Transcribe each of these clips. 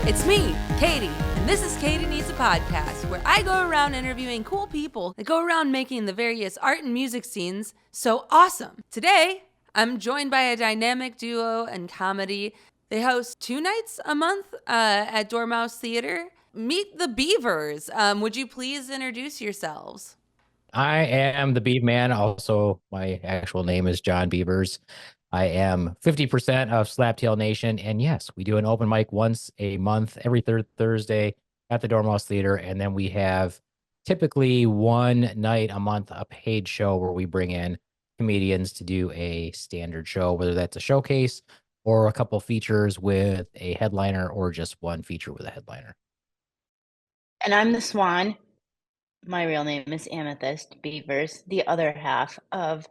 It's me, Katy, and this is Katy Needs A Podcast, where I go around interviewing cool people that go around making the various art and music scenes so awesome. Today, I'm joined by a dynamic duo in comedy. They host 2 nights a month at Dormouse Theatre. Meet the Beavers. Would you please introduce yourselves? I am the Beaveman. Also, my actual name is John Beavers. I am 50% of Slaptail Nation. And yes, we do an open mic once a month, every third Thursday at the Dormouse Theatre. And then we have typically one night a month, a paid show where we bring in comedians to do a standard show, whether that's a showcase or a couple features with a headliner or just one feature with a headliner. And I'm the Swan. My real name is Amethyst, Beavers, the other half of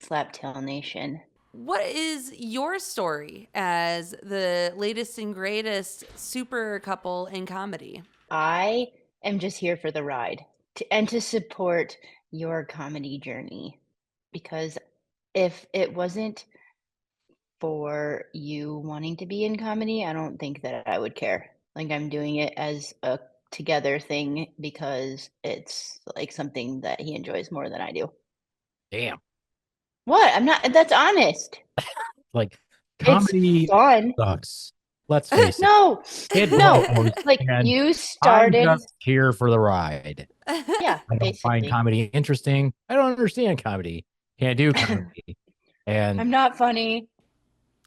Slaptail Nation. What is your story as the latest and greatest super couple in comedy? I am just here for the ride and to support your comedy journey. Because if it wasn't for you wanting to be in comedy, I don't think that I would care. Like, I'm doing it as a together thing because it's like something that he enjoys more than I do. Damn. What? I'm not, that's honest. Like, comedy It's fun. sucks. Let's face it. No, blows, like and you started. I'm just here for the ride. Yeah, I don't find basically. comedy interesting. I don't understand comedy. Can't do comedy. And I'm not funny.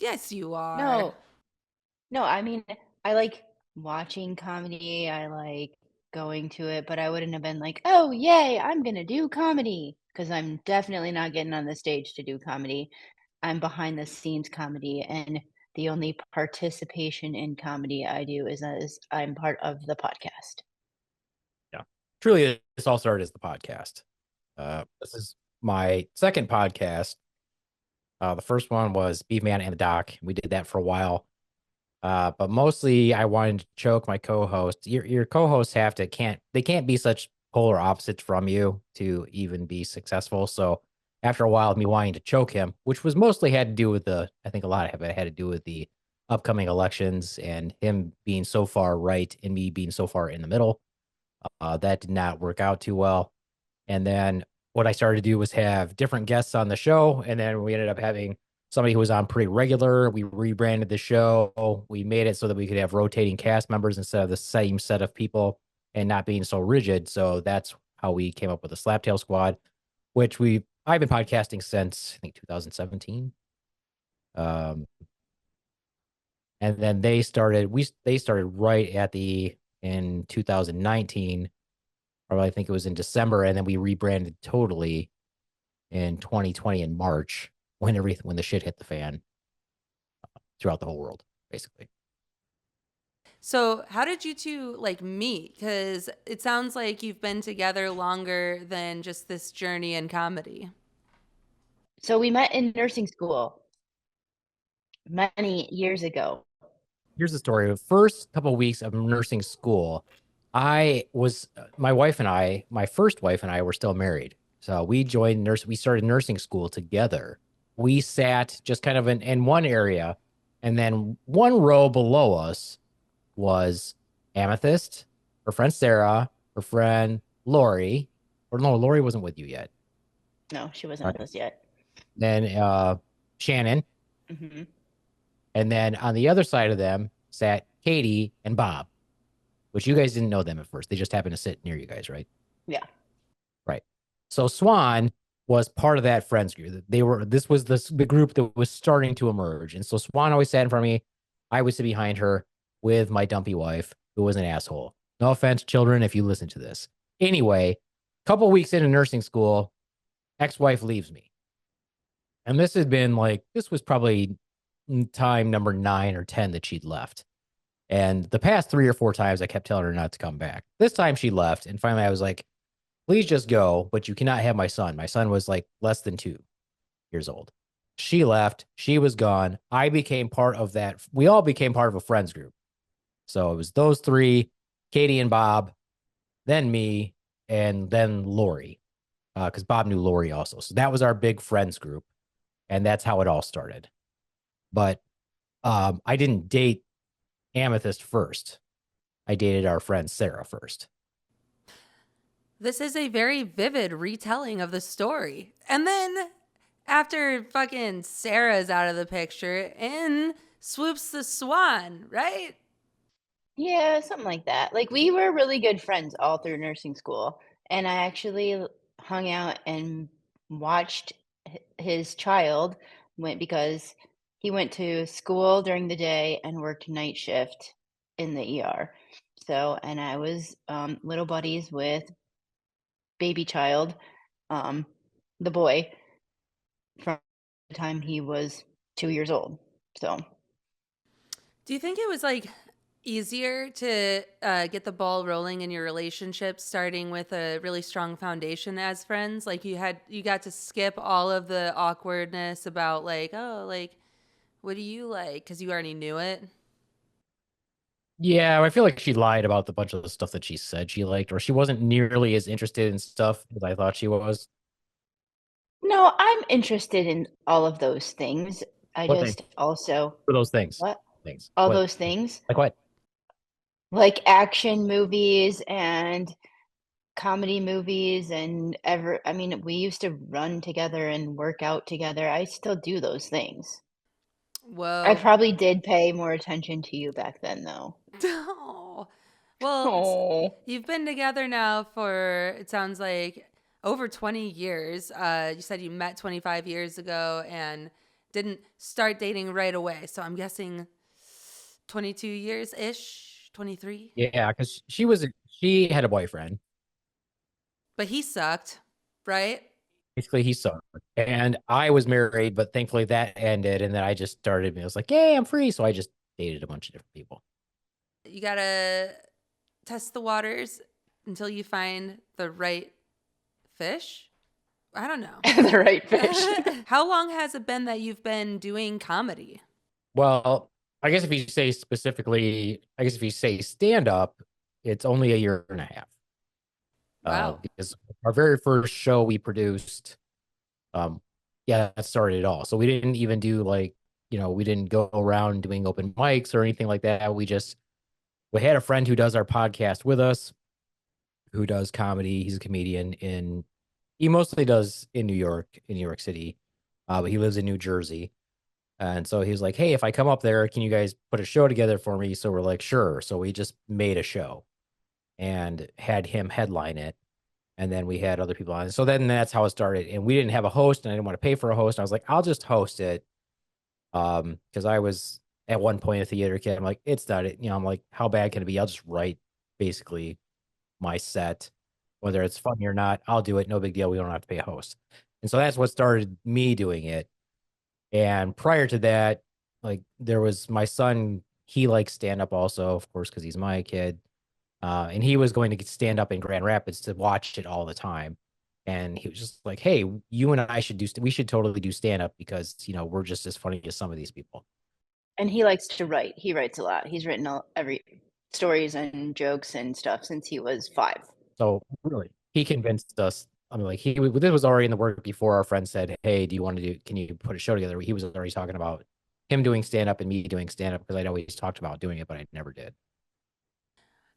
Yes, you are. No, I mean, I like watching comedy. I like going to it, but I wouldn't have been like, oh, yay, I'm gonna do comedy. Because I'm definitely not getting on the stage to do comedy. I'm behind the scenes comedy, and the only participation in comedy I do is as I'm part of the podcast. yeah, truly, this all started as the podcast. This is my second podcast. The first one was Beaveman and the Doc. We did that for a while. But mostly I wanted to choke my co-host. Your co-hosts they can't be such polar opposites from you to even be successful. So after a while of me wanting to choke him, which was mostly had to do with I think a lot of it had to do with the upcoming elections and him being so far right and me being so far in the middle. That did not work out too well. And then what I started to do was have different guests on the show. And then we ended up having somebody who was on pretty regular. We rebranded the show. We made it so that we could have rotating cast members instead of the same set of people and not being so rigid. So that's how we came up with the Slaptail Squad, which I've been podcasting since I think 2017. And then they started right in 2019, or I think it was in December, and then we rebranded totally in 2020 in March when the shit hit the fan throughout the whole world, basically. So how did you two meet? Because it sounds like you've been together longer than just this journey in comedy. So we met in nursing school many years ago. Here's the story. The first couple of weeks of nursing school, my first wife and I were still married. So we started nursing school together. We sat just kind of in one area, and then one row below us was Amethyst, her friend Sarah, her friend Lori, or no, Lori wasn't with you yet. No, she wasn't with us yet. Then Shannon. Mm-hmm. And then on the other side of them sat Katy and Bob, which you guys didn't know them at first. They just happened to sit near you guys, right? Yeah. Right. So Swan was part of that friends group. This was the group that was starting to emerge. And so Swan always sat in front of me. I would sit behind her with my dumpy wife, who was an asshole. No offense, children, if you listen to this. Anyway, a couple weeks into nursing school, ex-wife leaves me. And this was probably time number 9 or 10 that she'd left. And the past 3 or 4 times I kept telling her not to come back. This time she left. And finally I was like, please just go, but you cannot have my son. My son was like less than 2 years old. She left. She was gone. I became part of that. We all became part of a friends group. So it was those 3, Katy and Bob, then me, and then Lori, because Bob knew Lori also. So that was our big friends group. And that's how it all started. But I didn't date Amethyst first. I dated our friend Sarah first. This is a very vivid retelling of the story. And then after fucking Sarah's out of the picture, in swoops the Swan, right? Yeah, something like that. Like, we were really good friends all through nursing school, and I actually hung out and watched his child went because he went to school during the day and worked night shift in the ER. So, and I was little buddies with baby child, um, the boy, from the time he was 2 years old. So, Do you think it was like easier to get the ball rolling in your relationship starting with a really strong foundation as friends? Like you got to skip all of the awkwardness about like, oh, like what do you like? Because you already knew it. Yeah, I feel like she lied about the bunch of the stuff that she said she liked, or she wasn't nearly as interested in stuff as I thought she was. no, I'm interested in all of those things. I What thing? just also For those things. what? Things. All What? those things, Like what? like action movies and comedy movies and I mean, we used to run together and work out together. I still do those things. I Whoa. probably did pay more attention to you back then, though. Oh. Well, Oh. you've been together now for, it sounds like, over 20 years. You said you met 25 years ago and didn't start dating right away. So I'm guessing 22 years ish, 23. Yeah, because she had a boyfriend. But he sucked, right? Basically, he sucked. And I was married, but thankfully that ended. And then I just started, and I was like, yay, I'm free. So I just dated a bunch of different people. You got to test the waters until you find the right fish. I don't know. The right fish. How long has it been that you've been doing comedy? Well, I guess if you say stand up, it's only a year and a half. Wow. Because our very first show we produced, yeah, that started it all. So we didn't even do like, we didn't go around doing open mics or anything like that. We had a friend who does our podcast with us, who does comedy. He's a comedian he mostly does in New York City, but he lives in New Jersey. And so he was like, hey, if I come up there, can you guys put a show together for me? So we're like, sure. So we just made a show and had him headline it. And then we had other people on it. So then that's how it started. And we didn't have a host and I didn't want to pay for a host. I was like, I'll just host it. Because I was at one point a theater kid. I'm like, it's not it. I'm like, how bad can it be? I'll just write basically my set, whether it's funny or not. I'll do it. No big deal. We don't have to pay a host. And so that's what started me doing it. And prior to that, like there was my son, he likes stand up also, of course, because he's my kid. And he was going to stand up in Grand Rapids to watch it all the time. And he was just like, hey, you and I we should totally do stand up because, we're just as funny as some of these people. And he likes to write. He writes a lot. He's written every stories and jokes and stuff since he was 5. So really, he convinced us. I mean, like this was already in the work before our friend said, hey, can you put a show together? He was already talking about him doing stand up and me doing stand up because I'd always talked about doing it, but I never did.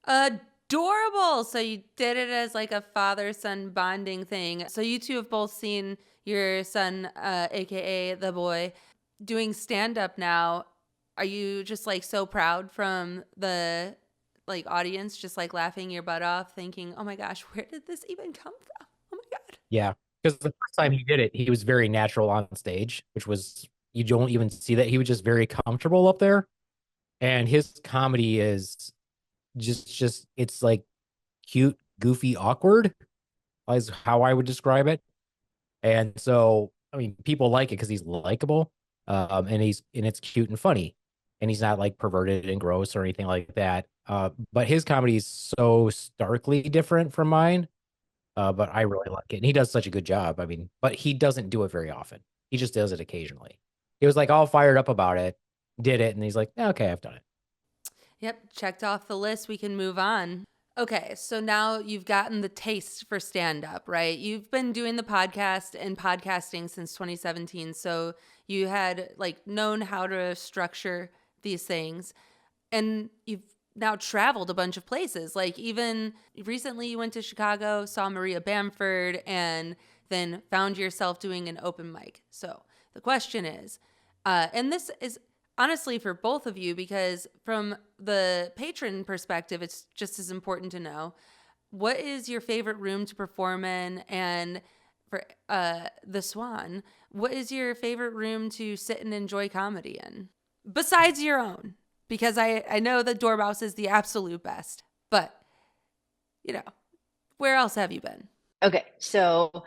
Adorable. So you did it as like a father-son bonding thing. So you two have both seen your son, aka the boy, doing stand-up now. Are you just like so proud from the like audience, just like laughing your butt off, thinking, "Oh my gosh, where did this even come from? Oh my god!" Yeah, because the first time he did it, he was very natural on stage, which was you don't even see that he was just very comfortable up there, and his comedy is just it's like cute, goofy, awkward is how I would describe it. And so, I mean, people like it because he's likable, and it's cute and funny, and he's not like perverted and gross or anything like that. But his comedy is so starkly different from mine. But I really like it, and he does such a good job. I mean, but he doesn't do it very often. He just does it occasionally. He was like all fired up about it, did it, and he's like, okay, I've done it. Yep, checked off the list. We can move on. Okay, so now you've gotten the taste for stand-up, right? You've been doing the podcast and podcasting since 2017, so you had like known how to structure these things. and you've now traveled a bunch of places. Like even recently you went to Chicago, saw Maria Bamford, and then found yourself doing an open mic. So the question is, and this is honestly for both of you, because from the patron perspective, it's just as important to know, what is your favorite room to perform in? And for the Swan, what is your favorite room to sit and enjoy comedy in? Besides your own, because I know that Dormouse is the absolute best, but, where else have you been? Okay, so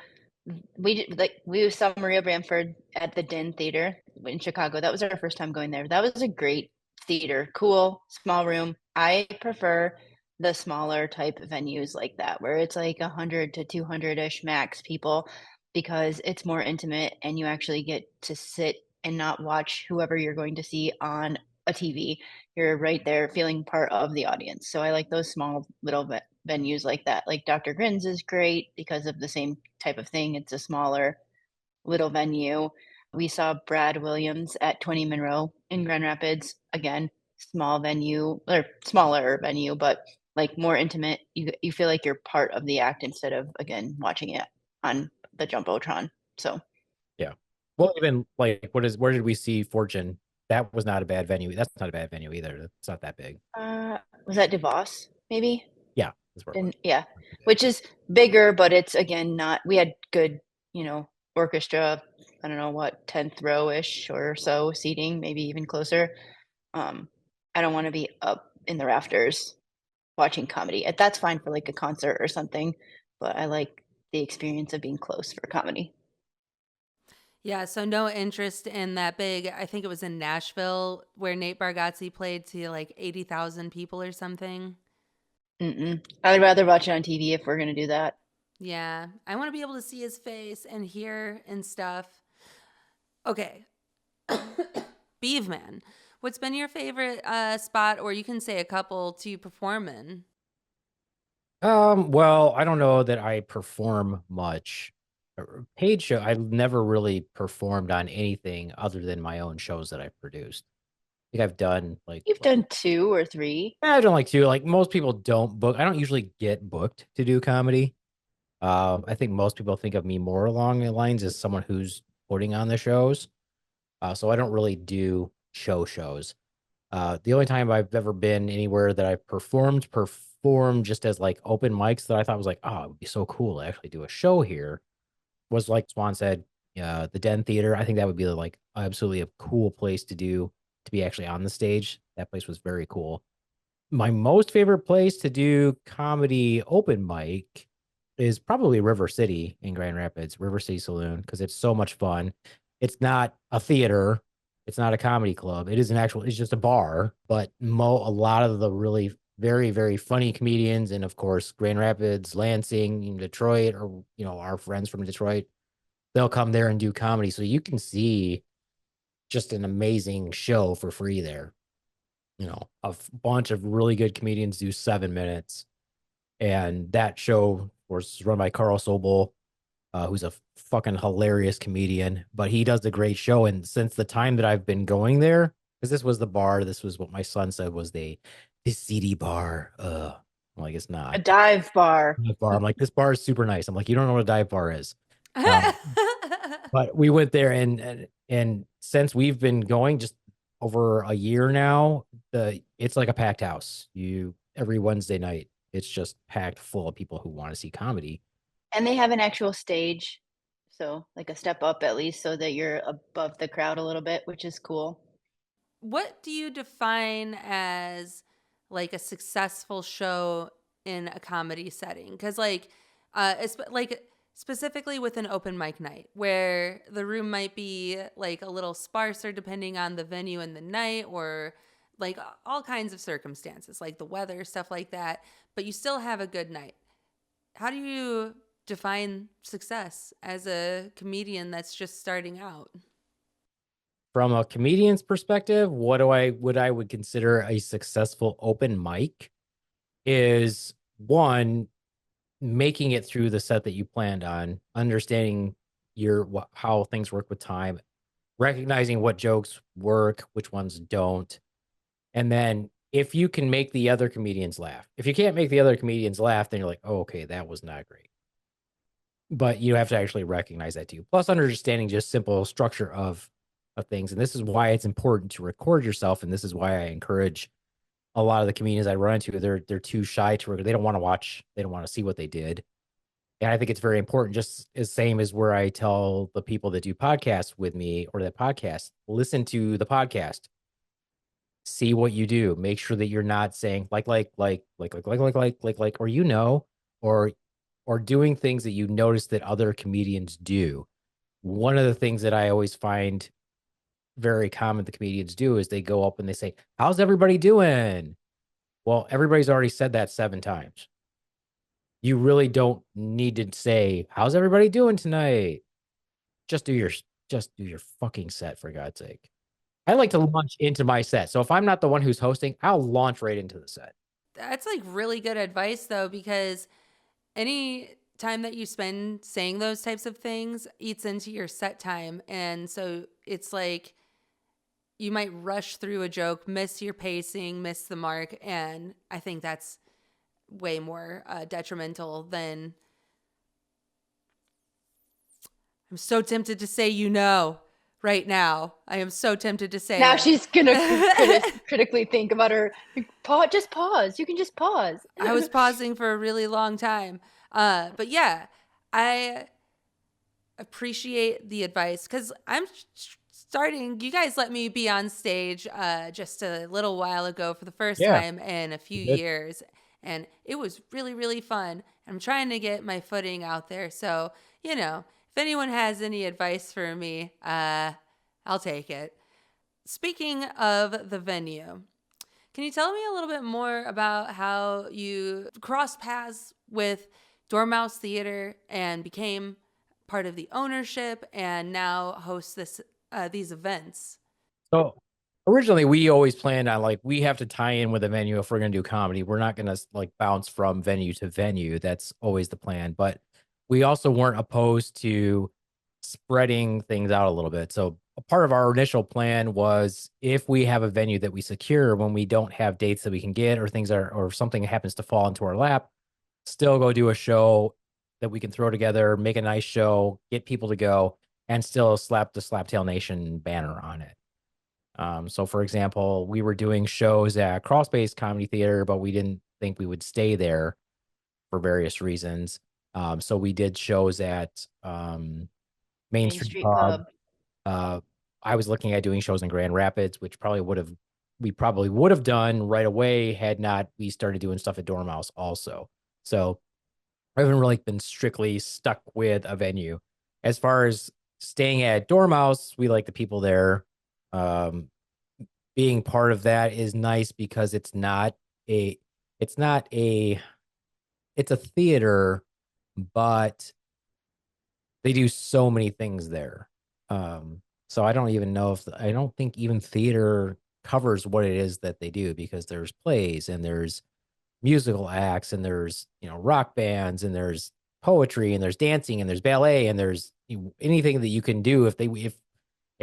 we saw Maria Bamford at the Den Theater in Chicago. That was our first time going there. That was a great theater, cool, small room. I prefer the smaller type venues like that, where it's like 100 to 200-ish max people, because it's more intimate and you actually get to sit and not watch whoever you're going to see on a TV. You're right there feeling part of the audience. So I like those small little venues like that. Like Dr. Grin's is great because of the same type of thing. It's a smaller little venue. We saw Brad Williams at 20 Monroe in Grand Rapids. Again, small venue, or smaller venue, but like more intimate. You feel like you're part of the act instead of, again, watching it on the Jumbotron. So Yeah. Well, even like where did we see Fortune? That was not a bad venue. That's not a bad venue either. It's not that big. was that DeVos, maybe? Yeah. That's where it was. Yeah, which is bigger, but it's again not. We had good, orchestra. I don't know what 10th row-ish or so seating, maybe even closer. I don't want to be up in the rafters watching comedy. That's fine for like a concert or something, but I like the experience of being close for comedy. Yeah, so no interest in that big. I think it was in Nashville where Nate Bargatze played to like 80,000 people or something. I would rather watch it on TV if we're going to do that. Yeah, I want to be able to see his face and hear and stuff. Okay. Beaveman, what's been your favorite spot, or you can say a couple, to perform in? Well, I don't know that I perform much. Paid show, I've never really performed on anything other than my own shows that I've produced. I think I've done like You've done 2 or 3. I've done like 2. Like most people don't book. I don't usually get booked to do comedy. I think most people think of me more along the lines as someone who's putting on the shows. So I don't really do shows. The only time I've ever been anywhere that I performed just as like open mics that I thought was like, oh, it would be so cool to actually do a show here, was like Swan said, the Den Theater. I think that would be like absolutely a cool place to be actually on the stage. That place was very cool. My most favorite place to do comedy open mic is probably River City in Grand Rapids, River City Saloon, because it's so much fun. It's not a theater. It's not a comedy club. It's just a bar, but a lot of the really very, very funny comedians, and of course, Grand Rapids, Lansing, Detroit, or, our friends from Detroit, they'll come there and do comedy. So you can just an amazing show for free there. A bunch of really good comedians do 7 minutes. And that show was run by Carl Sobel, who's a fucking hilarious comedian, but he does a great show. And since the time that I've been going there, because this was what my son said was the seedy bar. I'm like, it's not A dive bar. I'm like, this bar is super nice. I'm like, you don't know what a dive bar is. But we went there, and since we've been going just over a year now, it's like a packed house. Every Wednesday night, it's just packed full of people who want to see comedy. And they have an actual stage, so like a step up at least, so that you're above the crowd a little bit, which is cool. What do you define as like a successful show in a comedy setting? Because specifically with an open mic night where the room might be like a little sparser depending on the venue and the night, or like all kinds of circumstances like the weather, stuff like that, but you still have a good night. How do you define success as a comedian that's just starting out? From a comedian's perspective, what I would consider a successful open mic is, one, making it through the set that you planned on, understanding how things work with time, recognizing what jokes work, which ones don't, and then if you can make the other comedians laugh. If you can't make the other comedians laugh, then you're like, oh, okay, that was not great. But you have to actually recognize that too. Plus understanding just simple structure of things. And this is why it's important to record yourself. And this is why I encourage a lot of the comedians I run into, they're too shy to record. They don't want to watch. They don't want to see what they did. And I think it's very important, just as same as where I tell the people that do podcasts with me or that podcast, listen to the podcast, see what you do. Make sure that you're not saying like, or doing things that you notice that other comedians do. One of the things that I always find very common the comedians do is they go up and they say, how's everybody doing? Well, everybody's already said that 7 times. You really don't need to say, how's everybody doing tonight? Just do your fucking set, for God's sake. I like to launch into my set. So if I'm not the one who's hosting, I'll launch right into the set. That's like really good advice though, because any time that you spend saying those types of things eats into your set time. And so it's like you might rush through a joke, miss your pacing, miss the mark. And I think that's way more detrimental than... I'm so tempted to say, right now. I am so tempted to say Now that. she's gonna critically think about her. Just pause. You can just pause. I was pausing for a really long time. But yeah, I appreciate the advice because I'm starting. You guys let me be on stage just a little while ago for the first time in a few years. And it was really, really fun. I'm trying to get my footing out there. So, if anyone has any advice for me, I'll take it. Speaking of the venue, can you tell me a little bit more about how you crossed paths with Dormouse Theatre and became part of the ownership and now host these events? So originally we always planned on we have to tie in with a venue if we're going to do comedy. We're not going to bounce from venue to venue. That's always the plan. But we also weren't opposed to spreading things out a little bit. So a part of our initial plan was if we have a venue that we secure when we don't have dates that we can get or something happens to fall into our lap, still go do a show that we can throw together, make a nice show, get people to go, and still slap the Slaptail Nation banner on it. So for example, we were doing shows at Crawl Space Comedy Theater, but we didn't think we would stay there for various reasons. So we did shows at Main Street Pub. I was looking at doing shows in Grand Rapids, which we probably would have done right away had not we started doing stuff at Dormouse also. So I haven't really been strictly stuck with a venue. As far as staying at Dormouse, we like the people there. Being part of that is nice because it's a theater, but they do so many things there. So I don't even know I don't think even theater covers what it is that they do, because there's plays and there's musical acts and there's, rock bands and there's poetry and there's dancing and there's ballet and there's anything that you can do if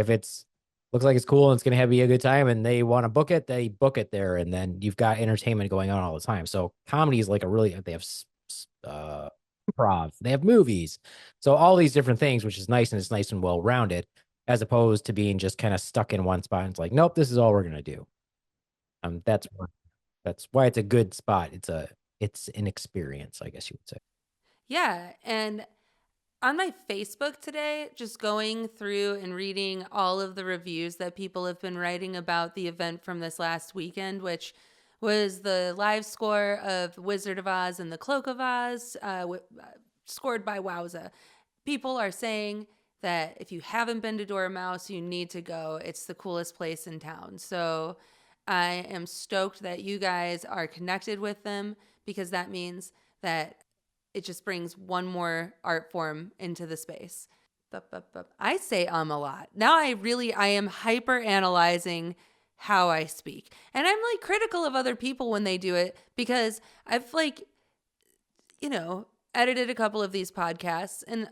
it's looks like it's cool and it's going to be a good time and they want to book it, they book it there. And then you've got entertainment going on all the time. So comedy is they have improv, they have movies. So all these different things, which is nice, and it's nice and well-rounded, as opposed to being just kind of stuck in one spot. And it's nope, this is all we're going to do. That's why it's a good spot. It's an experience, I guess you would say. Yeah. And on my Facebook today, just going through and reading all of the reviews that people have been writing about the event from this last weekend, which was the live score of Wizard of Oz and the Cloak of Oz, scored by Wowza. People are saying that if you haven't been to Dormouse, you need to go. It's the coolest place in town. So I am stoked that you guys are connected with them, because that means that it just brings one more art form into the space. I say a lot. Now I am hyper analyzing how I speak. And I'm critical of other people when they do it, because I've edited a couple of these podcasts and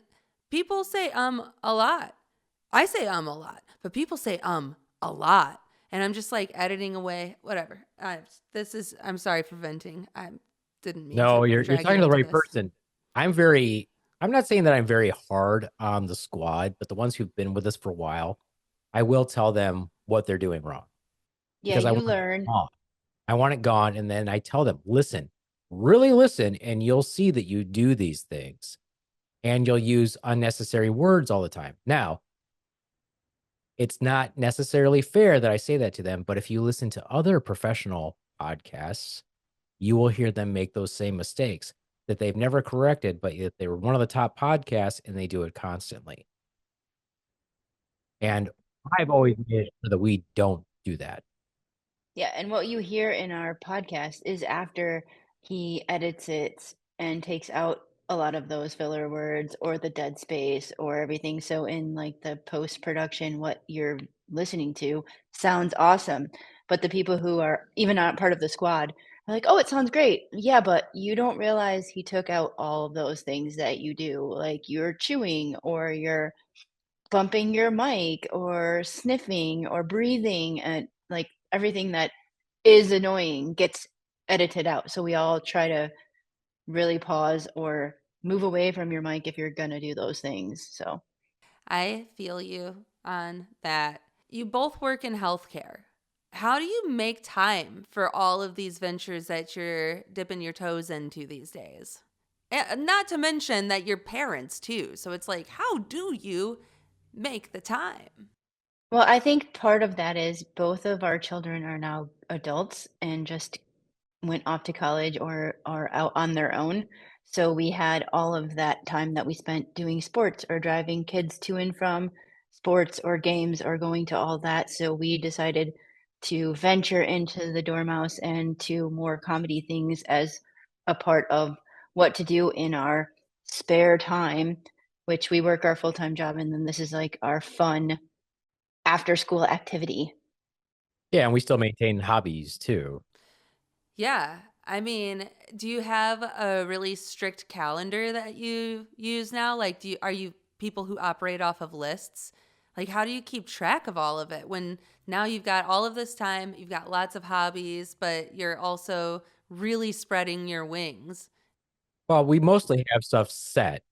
people say a lot. I say a lot, but people say a lot. and I'm just like editing away, whatever. I'm sorry for venting. I didn't mean No, to you're drag you talking to the into right this. person. I'm not saying that I'm very hard on the squad, but the ones who've been with us for a while, I will tell them what they're doing wrong Yeah, because I you want it learn. gone. I want it gone. And then I tell them, listen, really listen, and you'll see that you do these things and you'll use unnecessary words all the time. Now, it's not necessarily fair that I say that to them, but if you listen to other professional podcasts, you will hear them make those same mistakes that they've never corrected, but yet they were one of the top podcasts and they do it constantly. And I've always made sure that we don't do that. Yeah, and what you hear in our podcast is after he edits it and takes out a lot of those filler words or the dead space or everything. So in like the post production, what you're listening to sounds awesome. But the people who are even not part of the squad are like, oh, it sounds great. Yeah, but you don't realize he took out all of those things that you do, like you're chewing or you're bumping your mic or sniffing or breathing, and like everything that is annoying gets edited out. So we all try to really pause or move away from your mic if you're going to do those things. So, I feel you on that. You both work in healthcare. How do you make time for all of these ventures that you're dipping your toes into these days? And not to mention that you're parents too. So it's like, how do you make the time? well, I think part of that is both of our children are now adults and just went off to college or are out on their own. So we had all of that time that we spent doing sports or driving kids to and from sports or games or going to all that. So we decided to venture into the Dormouse and to more comedy things as a part of what to do in our spare time, which we work our full-time job and then this is like our fun after school activity. Yeah, and we still maintain hobbies too. Yeah. I mean, do you have a really strict calendar that you use now? Like, are you people who operate off of lists? Like, how do you keep track of all of it when now you've got all of this time, you've got lots of hobbies, but you're also really spreading your wings? Well, we mostly have stuff set.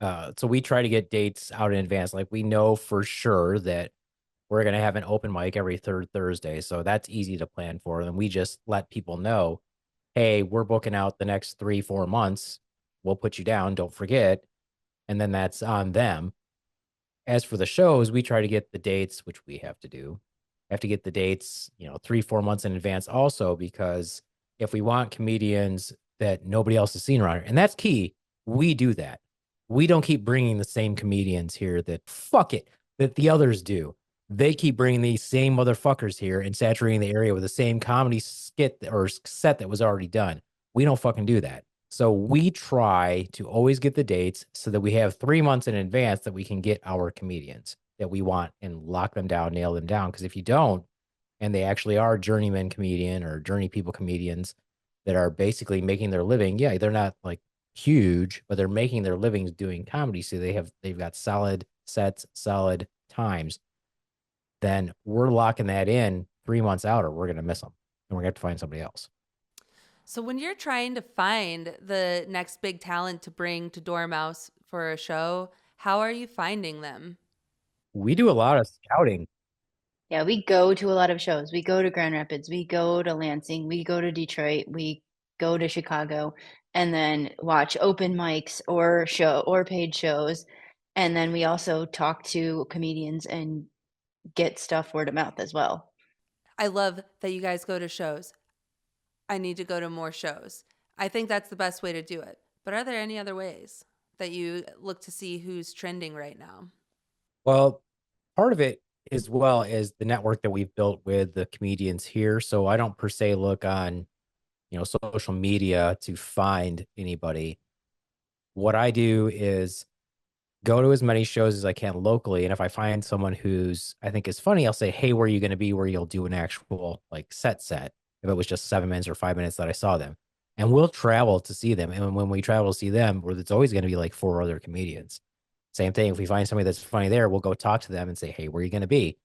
So we try to get dates out in advance. Like we know for sure that we're going to have an open mic every third Thursday. So that's easy to plan for. And we just let people know, hey, we're booking out the next 3-4 months. We'll put you down. Don't forget. And then that's on them. As for the shows, we try to get the dates, which we have to do. Have to get the dates, 3-4 months in advance also, because if we want comedians that nobody else has seen around here, and that's key, we do that. We don't keep bringing the same comedians here that fuck it, that the others do. They keep bringing these same motherfuckers here and saturating the area with the same comedy skit or set that was already done. We don't fucking do that. So we try to always get the dates so that we have 3 months in advance that we can get our comedians that we want and lock them down, nail them down. Because if you don't, and they actually are journeyman comedian or journey people comedians that are basically making their living, yeah, they're not like huge, but they're making their livings doing comedy. So they've got solid sets, solid times. Then we're locking that in 3 months out, or we're gonna miss them, and we're gonna have to find somebody else. So when you're trying to find the next big talent to bring to Dormouse for a show, how are you finding them? We do a lot of scouting. Yeah, we go to a lot of shows. We go to Grand Rapids, we go to Lansing, we go to Detroit, we go to Chicago, and then watch open mics or show or paid shows. And then we also talk to comedians and get stuff word of mouth as well. I love that you guys go to shows. I need to go to more shows. I think that's the best way to do it. But are there any other ways that you look to see who's trending right now? Well, part of it as well is the network that we've built with the comedians here. So I don't per se look on, social media to find anybody. What I do is go to as many shows as I can locally. And if I find someone who's I think is funny, I'll say, hey, where are you going to be? Where you'll do an actual like set. If it was just 7 minutes or 5 minutes that I saw them. And we'll travel to see them. And when we travel to see them, where it's always going to be like 4 other comedians. Same thing. If we find somebody that's funny there, we'll go talk to them and say, hey, where are you going to be?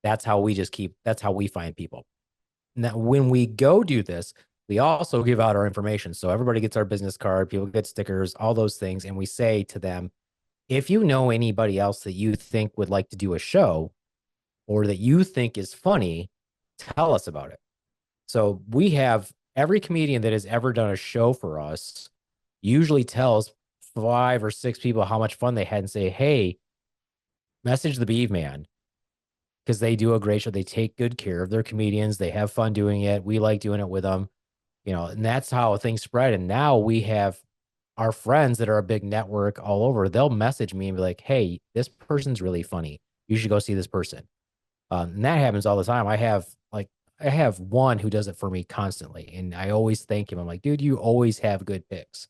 That's how we find people. Now, when we go do this, we also give out our information. So everybody gets our business card, people get stickers, all those things. And we say to them, if you know anybody else that you think would like to do a show or that you think is funny, tell us about it. So we have every comedian that has ever done a show for us usually tells 5 or 6 people how much fun they had and say, hey, message the Beaveman, because they do a great show. They take good care of their comedians. They have fun doing it. We like doing it with them, and that's how things spread. And now we have our friends that are a big network all over. They'll message me and be like, hey, this person's really funny. You should go see this person. And that happens all the time. I have one who does it for me constantly. And I always thank him. I'm like, dude, you always have good picks.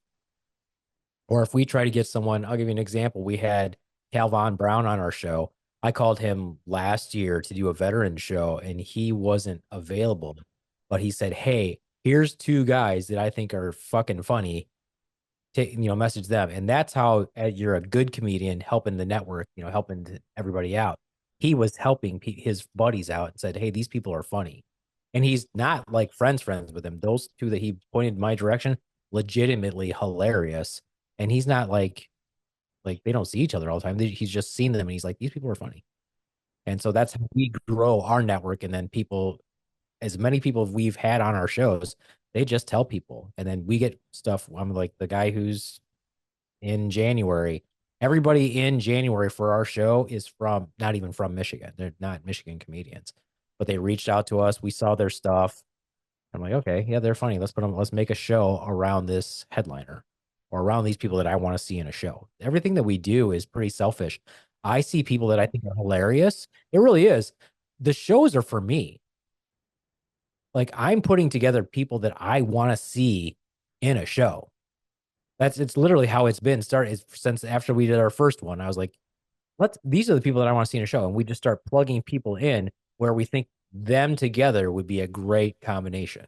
Or if we try to get someone, I'll give you an example. We had Calvin Brown on our show. I called him last year to do a veteran show and he wasn't available, but he said, hey, here's 2 guys that I think are fucking funny. Message them. And that's how you're a good comedian helping the network, helping everybody out. He was helping his buddies out and said, hey, these people are funny. And he's not like friends with them. Those 2 that he pointed my direction, legitimately hilarious. And he's not like they don't see each other all the time. He's just seen them and he's like, these people are funny. And so that's how we grow our network. And then as many people we've had on our shows, they just tell people. And then we get stuff. I'm like the guy who's in January. Everybody in January for our show is not even from Michigan. They're not Michigan comedians, but they reached out to us. We saw their stuff. I'm like, okay, yeah, they're funny. Let's make a show around this headliner or around these people that I want to see in a show. Everything that we do is pretty selfish. I see people that I think are hilarious. It really is. The shows are for me. Like I'm putting together people that I want to see in a show. It's literally how it's been started since after we did our first one. I was like, these are the people that I want to see in a show. And we just start plugging people in where we think them together would be a great combination.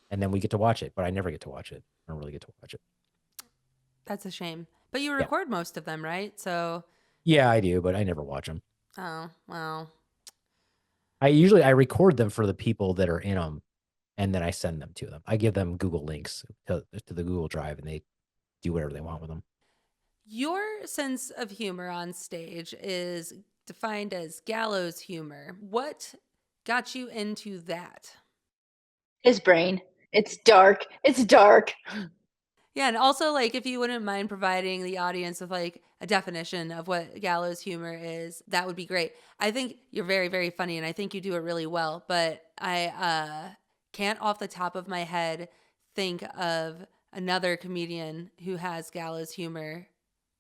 And then we get to watch it, but I never get to watch it. I don't really get to watch it. That's a shame. But you record most of them, right? So yeah, I do, but I never watch them. Oh, well. I record them for the people that are in them, and then I send them to them. I give them Google links to the Google Drive, and they do whatever they want with them. Your sense of humor on stage is defined as gallows humor. What got you into that? His brain. It's dark. It's dark. Yeah, and also, if you wouldn't mind providing the audience with, a definition of what gallows humor is, that would be great. I think you're very, very funny, and I think you do it really well, but I can't off the top of my head think of another comedian who has gallows humor,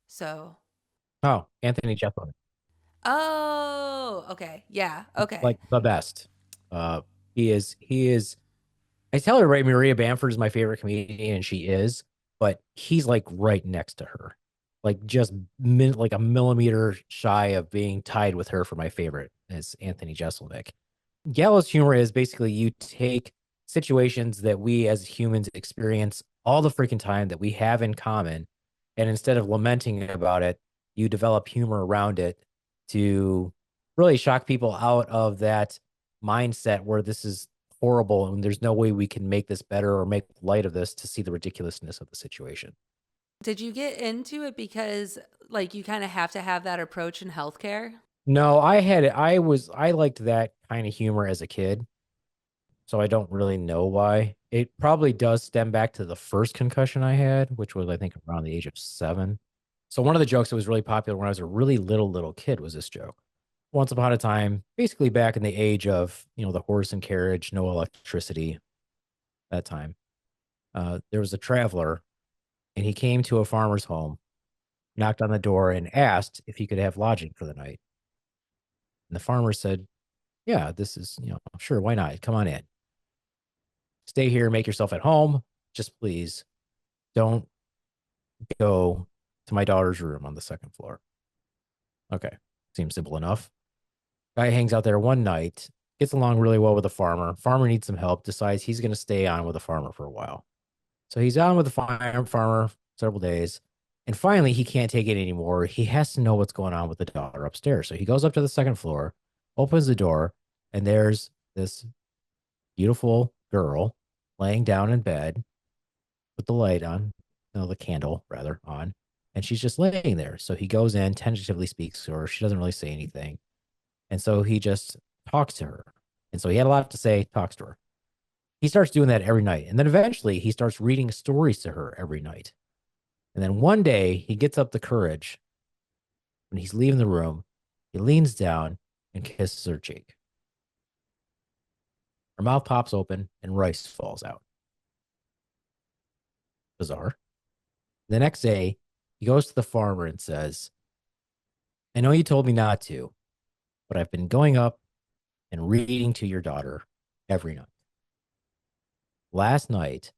so. Oh, Anthony Jeselnik. Oh, okay. Yeah, okay. Like the best. He is, I tell everybody Maria Bamford is my favorite comedian, and she is, but he's right next to her, just like a millimeter shy of being tied with her for my favorite is Anthony Jeselnik. Gallows humor is basically you take situations that we as humans experience all the freaking time that we have in common, and instead of lamenting about it, you develop humor around it to really shock people out of that mindset where this is horrible and there's no way we can make this better or make light of this to see the ridiculousness of the situation. Did you get into it because you kind of have to have that approach in healthcare? No, I liked that kind of humor as a kid. So I don't really know why. It probably does stem back to the first concussion I had, which was I think around the age of 7. So one of the jokes that was really popular when I was a really little kid was this joke. Once upon a time, basically back in the age of, the horse and carriage, no electricity, that time, there was a traveler and he came to a farmer's home, knocked on the door and asked if he could have lodging for the night. And the farmer said, yeah, this is, sure, why not? Come on in. Stay here, make yourself at home. Just please don't go to my daughter's room on the 2nd floor. Okay. Seems simple enough. Guy hangs out there one night, gets along really well with the farmer. Farmer needs some help, decides he's going to stay on with the farmer for a while. So he's on with the farmer several days. And finally, he can't take it anymore. He has to know what's going on with the daughter upstairs. So he goes up to the 2nd floor, opens the door, and there's this beautiful girl laying down in bed with the light on, no, the candle rather on, and she's just laying there. So he goes in, tentatively speaks to her. She doesn't really say anything. And so he just talks to her. And so he had a lot to say, talks to her. He starts doing that every night. And then eventually he starts reading stories to her every night. And then one day he gets up the courage when he's leaving the room. He leans down and kisses her cheek. Her mouth pops open and rice falls out. Bizarre. The next day, he goes to the farmer and says, I know you told me not to, but I've been going up and reading to your daughter every night. Last night,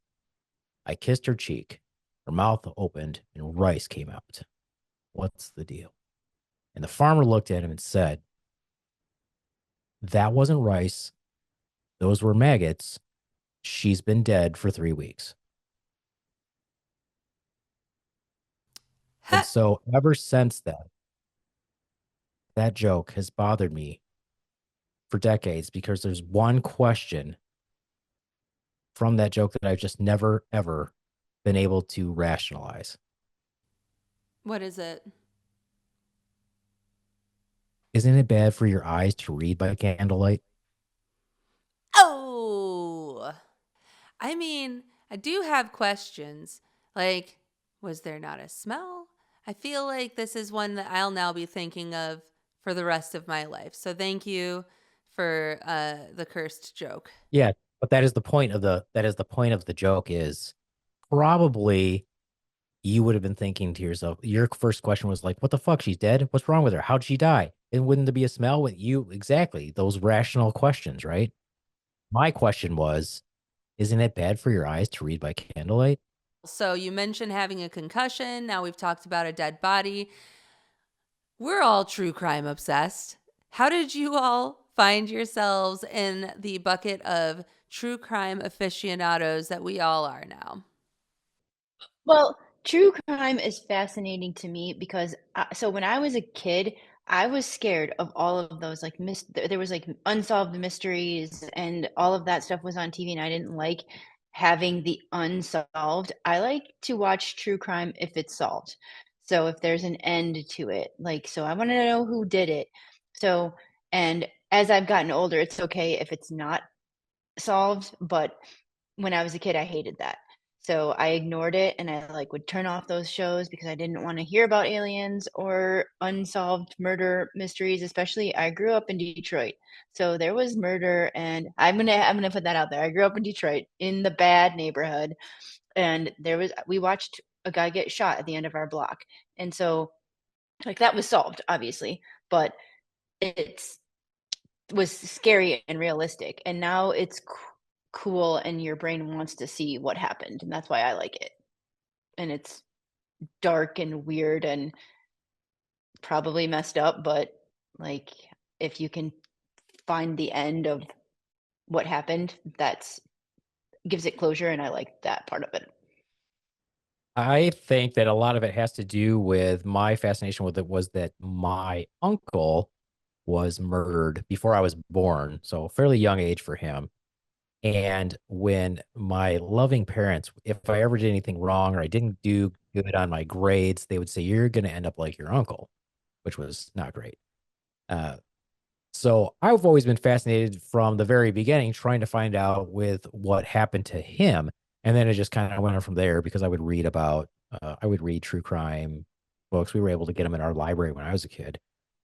I kissed her cheek. Her mouth opened and rice came out. What's the deal? And the farmer looked at him and said, that wasn't rice. Those were maggots. She's been dead for 3 weeks. And so ever since that joke has bothered me for decades because there's one question from that joke that I've just never, ever been able to rationalize. What is it? Isn't it bad for your eyes to read by candlelight? Oh, I mean, I do have questions. Like, was there not a smell? I feel like this is one that I'll now be thinking of for the rest of my life. So thank you for the cursed joke. Yeah, but that is the point of the joke is probably you would have been thinking to yourself, your first question was like, what the fuck? She's dead? What's wrong with her? How'd she die? And wouldn't there be a smell with you? Exactly. Those rational questions, right? My question was, isn't it bad for your eyes to read by candlelight? So you mentioned having a concussion. Now we've talked about a dead body. We're all true crime obsessed. How did you all find yourselves in the bucket of true crime aficionados that we all are now? Well, true crime is fascinating to me because so when I was a kid, I was scared of all of those like there was like unsolved mysteries and all of that stuff was on TV and I didn't like having the unsolved. I like to watch true crime if it's solved. So if there's an end to it, like so I want to know who did it. So and as I've gotten older, it's okay if it's not solved, but when I was a kid, I hated that. So I ignored it and I like would turn off those shows because I didn't want to hear about aliens or unsolved murder mysteries, especially I grew up in Detroit. So there was murder and I'm going to put that out there. I grew up in Detroit in the bad neighborhood and we watched a guy get shot at the end of our block. And so like that was solved obviously, but it's was scary and realistic, and now it's cool and your brain wants to see what happened, and that's why I like it. And it's dark and weird and probably messed up, but, like, if you can find the end of what happened, that's gives it closure, and I like that part of it. I think that a lot of it has to do with my fascination with it was that my uncle was murdered before I was born, so fairly young age for him. And when my loving parents, if I ever did anything wrong or I didn't do good on my grades, they would say, you're going to end up like your uncle, which was not great. Uh, so I've always been fascinated from the very beginning, trying to find out with what happened to him. And then it just kind of went on from there because I would read true crime books. We were able to get them in our library when I was a kid.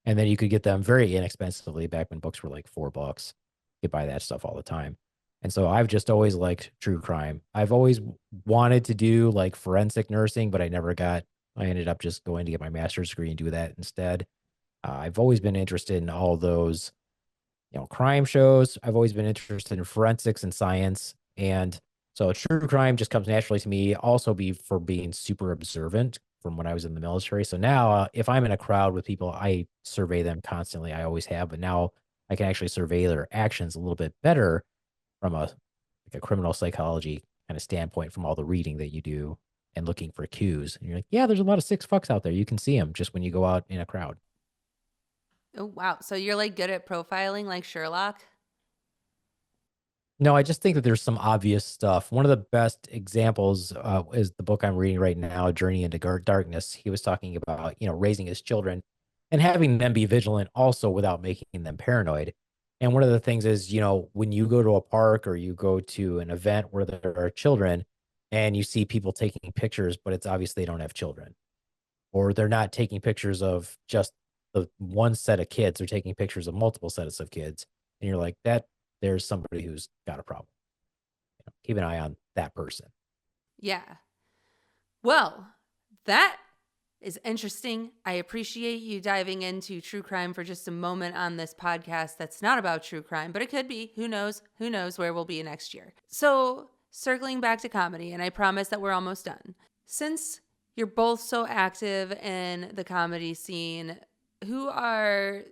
And then you could get them very inexpensively back when books were like $4. You could buy that stuff all the time. And so I've just always liked true crime. I've always wanted to do like forensic nursing, but I ended up just going to get my master's degree and do that instead. I've always been interested in all those, crime shows. I've always been interested in forensics and science. And so true crime just comes naturally to me. Also for being super observant from when I was in the military. So now if I'm in a crowd with people, I survey them constantly. I always have, but now I can actually survey their actions a little bit better from a criminal psychology kind of standpoint from all the reading that you do and looking for cues. And you're like, yeah, there's a lot of sick fucks out there. You can see them just when you go out in a crowd. Oh, wow. So you're like good at profiling like Sherlock? No, I just think that there's some obvious stuff. One of the best examples is the book I'm reading right now, Journey into Darkness. He was talking about, raising his children and having them be vigilant also without making them paranoid. And one of the things is, when you go to a park or you go to an event where there are children and you see people taking pictures, but it's obvious they don't have children, or they're not taking pictures of just the one set of kids, they're taking pictures of multiple sets of kids. And you're like, there's somebody who's got a problem. Keep an eye on that person. Yeah. Well, that is interesting. I appreciate you diving into true crime for just a moment on this podcast that's not about true crime, but it could be. Who knows? Who knows where we'll be next year? So, circling back to comedy, and I promise that we're almost done. Since you're both so active in the comedy scene, who are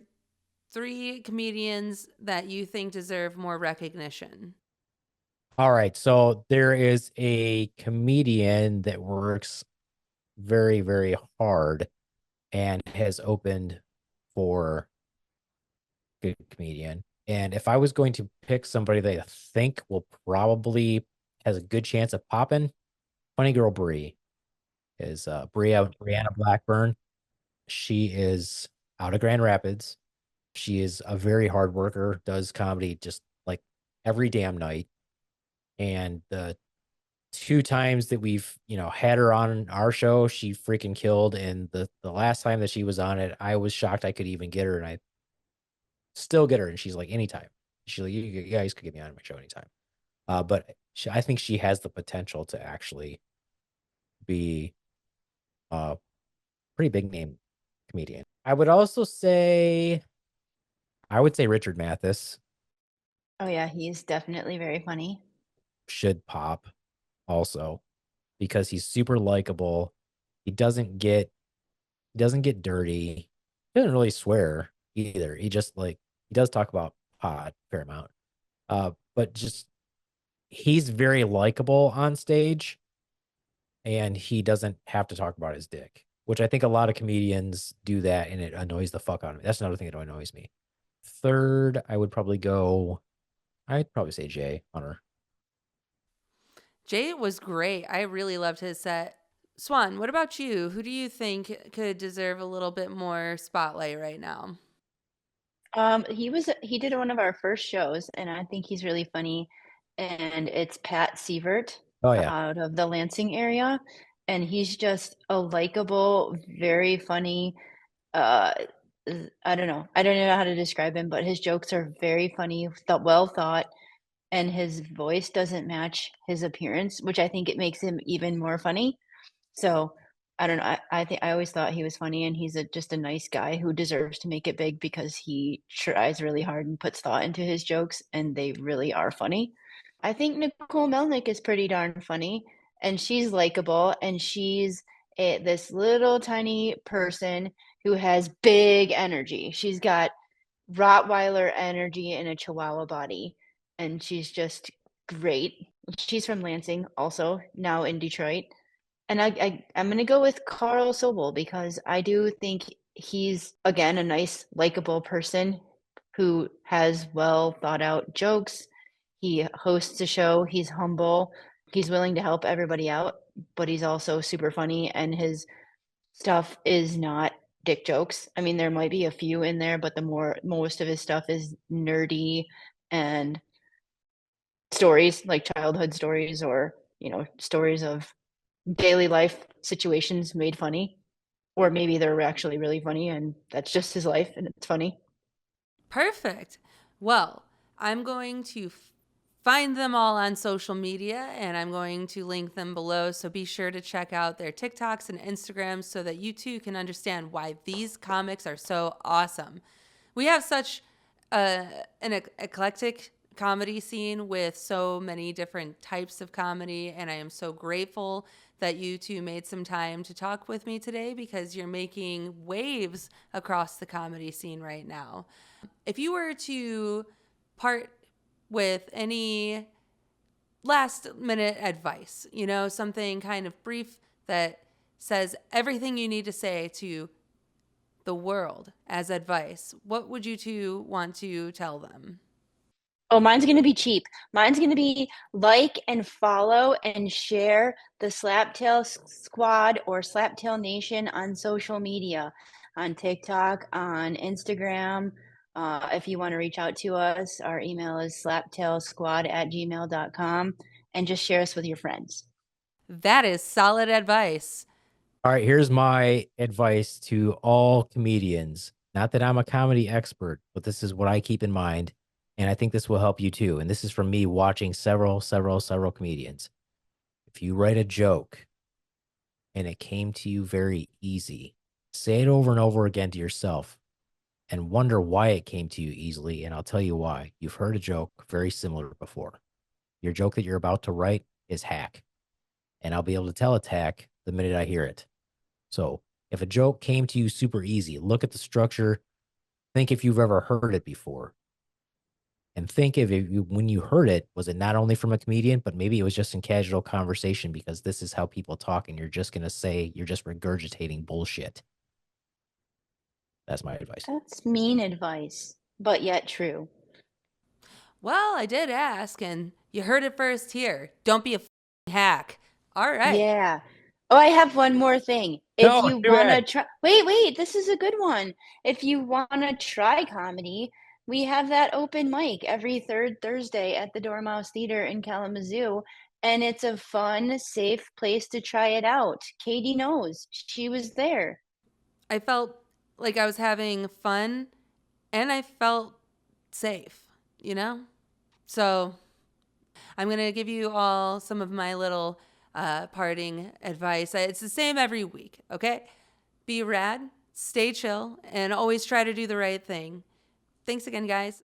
3 comedians that you think deserve more recognition? All right. So there is a comedian that works very, very hard and has opened for good comedian. And if I was going to pick somebody that I think will probably has a good chance of popping, Funny Girl Brie is Brianna Blackburn. She is out of Grand Rapids. She is a very hard worker, does comedy just like every damn night. And the 2 times that we've, had her on our show, she freaking killed. And the last time that she was on it, I was shocked I could even get her, and I still get her. And she's like, anytime. She's like, you guys could get me on my show anytime. But I think she has the potential to actually be a pretty big name comedian. I would say Richard Mathis Oh yeah, he's definitely very funny. should pop also, because he's super likable. He doesn't get dirty. He doesn't really swear either. He just he does talk about pot a fair amount. But just he's very likable on stage, and he doesn't have to talk about his dick, which I think a lot of comedians do that, and it annoys the fuck out of me. That's another thing that annoys me. Third, I'd probably say Jay Hunter. Jay was great. I really loved his set. Swan, what about you? Who do you think could deserve a little bit more spotlight right now? He did one of our first shows, and I think he's really funny. And it's Pat Sievert Oh yeah. out of the Lansing area, and he's just a likable, very funny. Uh, I don't know. I don't know how to describe him, but his jokes are very funny, well thought, and his voice doesn't match his appearance, which I think it makes him even more funny. So, I don't know, I think I always thought he was funny, and he's just a nice guy who deserves to make it big because he tries really hard and puts thought into his jokes, and they really are funny. I think Nicole Melnyk is pretty darn funny, and she's likable, and she's this little tiny person who has big energy. She's got Rottweiler energy in a Chihuahua body, and she's just great. She's from Lansing, also now in Detroit. And I'm gonna go with Carl Sobel because I do think he's, again, a nice, likable person who has well thought out jokes. He hosts a show, he's humble, he's willing to help everybody out, but he's also super funny, and his stuff is not dick jokes. I mean, there might be a few in there, but most of his stuff is nerdy and stories, like childhood stories or, stories of daily life situations made funny, or maybe they're actually really funny and that's just his life and it's funny. Perfect. Well, I'm going to find them all on social media and I'm going to link them below. So be sure to check out their TikToks and Instagrams so that you too can understand why these comics are so awesome. We have such an eclectic comedy scene with so many different types of comedy, and I am so grateful that you two made some time to talk with me today because you're making waves across the comedy scene right now. If you were to part with any last minute advice, something kind of brief that says everything you need to say to the world as advice, what would you two want to tell them? Oh, mine's gonna be cheap. Mine's gonna be like and follow and share the Slaptail Squad or Slaptail Nation on social media, on TikTok, on Instagram. If you want to reach out to us, our email is slaptailsquad@gmail.com, and just share us with your friends. That is solid advice. All right, here's my advice to all comedians. Not that I'm a comedy expert, but this is what I keep in mind. And I think this will help you too. And this is from me watching several comedians. If you write a joke and it came to you very easy, say it over and over again to yourself and wonder why it came to you easily. And I'll tell you why. You've heard a joke very similar before. Your joke that you're about to write is hack. And I'll be able to tell it's hack the minute I hear it. So if a joke came to you super easy, look at the structure. Think if you've ever heard it before. And think if when you heard it, was it not only from a comedian, but maybe it was just in casual conversation because this is how people talk and you're just going to say, you're just regurgitating bullshit. That's my advice. That's mean advice, but yet true. Well, I did ask, and you heard it first here. Don't be a hack. All right. Yeah. Oh, I have one more thing. If No, you do want to it. try, wait, this is a good one. If you want to try comedy, we have that open mic every third Thursday at the Dormouse Theatre in Kalamazoo, and it's a fun, safe place to try it out. Katie knows. She was there. I felt like I was having fun and I felt safe, you know? So I'm going to give you all some of my little parting advice. It's the same every week, okay? Be rad, stay chill, and always try to do the right thing. Thanks again, guys.